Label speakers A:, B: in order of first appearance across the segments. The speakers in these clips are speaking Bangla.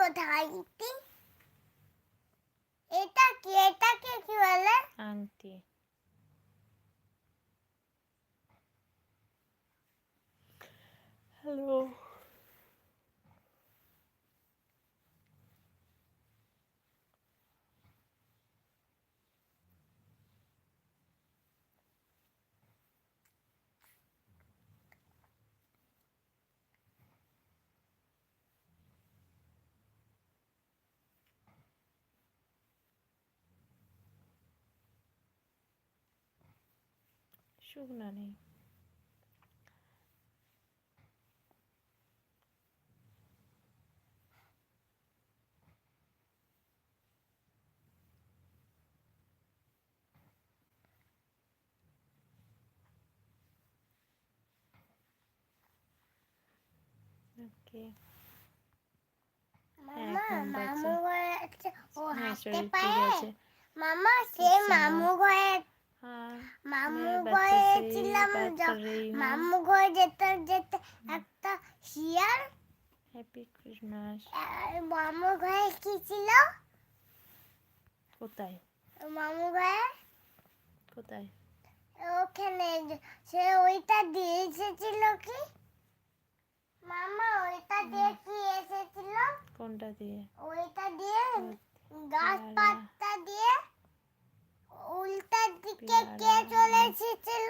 A: আংটি এটাকে কি বলে?
B: আংটি। হ্যালো। শুকনা নেই। ওকে।
A: মামু ঘরে আছে, ও হাঁটতে
B: ঠিক
A: পারে?
B: আছে।
A: মামা সে মামু ঘরে
B: हाँ
A: মামু
B: मैं बच्चे
A: ঘরে
B: से
A: ছিলাম,
B: बात कर रही हूँ।
A: মামু ঘরে যেতে যেতে একটা শিয়াল
B: हैप्पी क्रिसमास।
A: মামু ঘরে কি ছিল?
B: কোথায়?
A: মামু ঘরে
B: কোথায়?
A: ওখানে সে ওইটা দিয়ে এসেছিল কি? মামা ওইটা দিয়ে কি এসেছিল?
B: কোনটা দিয়ে?
A: ওইটা দিয়ে গাছ পাতা দিয়ে উল্টা দিকে কে চলে এসেছিল?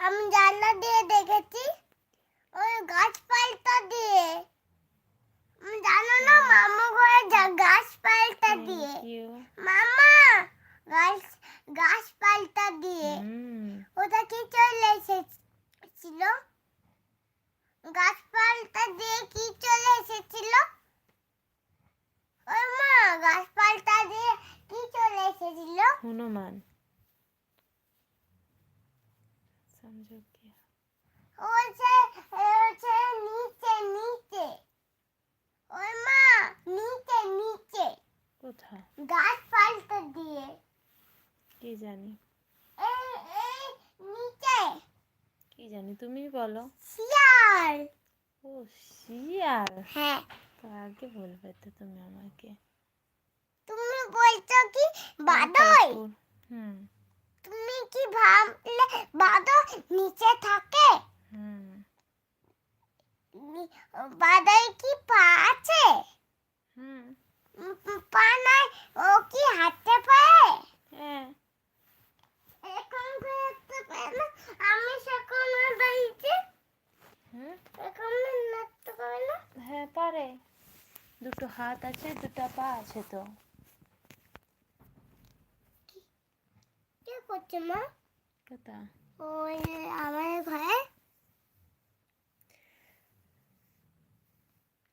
A: আমি জানলা দিয়ে দেখেছি। ওই গাছপালটা দিয়ে। জানো না মামু ঘরে গাছপালটা দিয়ে। মামা গাছপালটা দিয়ে ওটা কি চলে এসেছিল? গাছপালটা দিয়ে কি চলে এসেছিল? ওই মা গাছপালটা দিয়ে কি চলে এসেছিল?
B: হনুমান। समझो क्या?
A: ওছে নিচে নিচে। ওই মা নিচে নিচে।
B: কোথায়?
A: গাছপালটা দিয়ে।
B: কি জানি।
A: এই এই নিচে।
B: কি জানি, তুমি বলো।
A: শিয়াল।
B: ও শিয়াল।
A: হ্যাঁ।
B: তো আগে বলবে তো তুমি আমাকে।
A: তুমি বলছো কি বাদল?
B: হুম।
A: তুমি কি ভাবলে বাদল নিচে থাকে?
B: হুম।
A: বাদল কি পা আছে?
B: হুম।
A: পা নাই, ও কি হাঁটতে পারে?
B: হ্যাঁ।
A: এখন হাঁটতে পারে না। আমি সকাল বাড়িতে এখন নাচতে পারে না।
B: হ্যাঁ পারে, দুটো হাত আছে, দুটো পা আছে তো।
A: কি করছে মা?
B: কোথা?
A: ওই আমার ঘরে।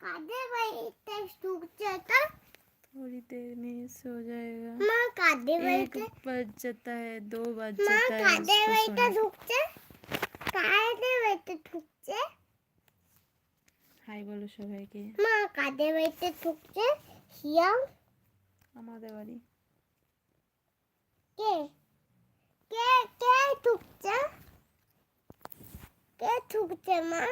A: কাদের বাড়িতে ঢুকছে তো?
B: थोड़ी देर में सो जाएगा।
A: মা কাদের বাড়িতে?
B: 1 बज जाता है, 2 बज
A: মা
B: जाता है
A: কাদের
B: उसको
A: বাড়িতে
B: सोने।
A: ঢুকছে? কাদের বাড়িতে ঢুকছে?
B: হাই বলো সবাইকে।
A: মা কাদের বাড়িতে ঢুকছে? শিয়াল।
B: আমাদের বাড়ি।
A: কে কে কে ঢুকছে? কে ঢুকছে মা?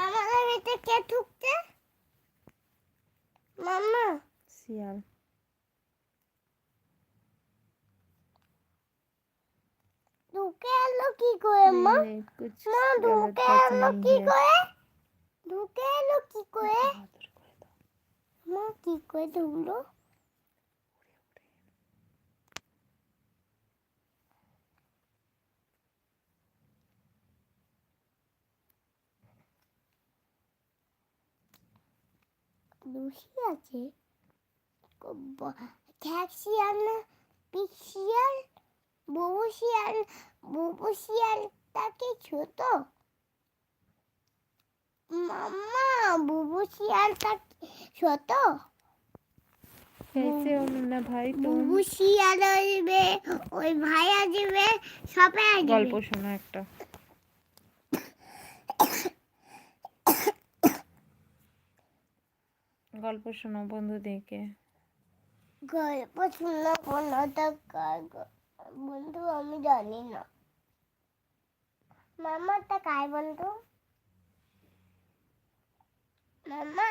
A: আমাদের বাড়িতে কে ঢুকছে? মাম্মা
B: শিয়াল।
A: ঢুকে এলো কি করে মা?
B: कुछ
A: মা
B: गलत
A: ঢুকে
B: बात
A: এলো
B: नहीं
A: কি
B: है।
A: করে? ঢুকে এলো কি করে?
B: बहादुर করে দাও।
A: মা কি করে ঢুকলো? লুসি আছে, খ্যাক শিয়াল না পিক শিয়াল? বুবু শিয়ালটা কি ছোট? মাম্মা বুবু শিয়ালটা ছোট?
B: कैसे हो मुन्ना भाई तुम?
A: বুবু শিয়াল আসবে, ওই ভাই আসবে, সবাই আসবে।
B: গল্প শোনো একটা। গল্প শোনো বন্ধুদেরকে।
A: গল্প শুনলো কোনটা কার বন্ধু আমি জানি না। মামাটা কার বন্ধু? মামা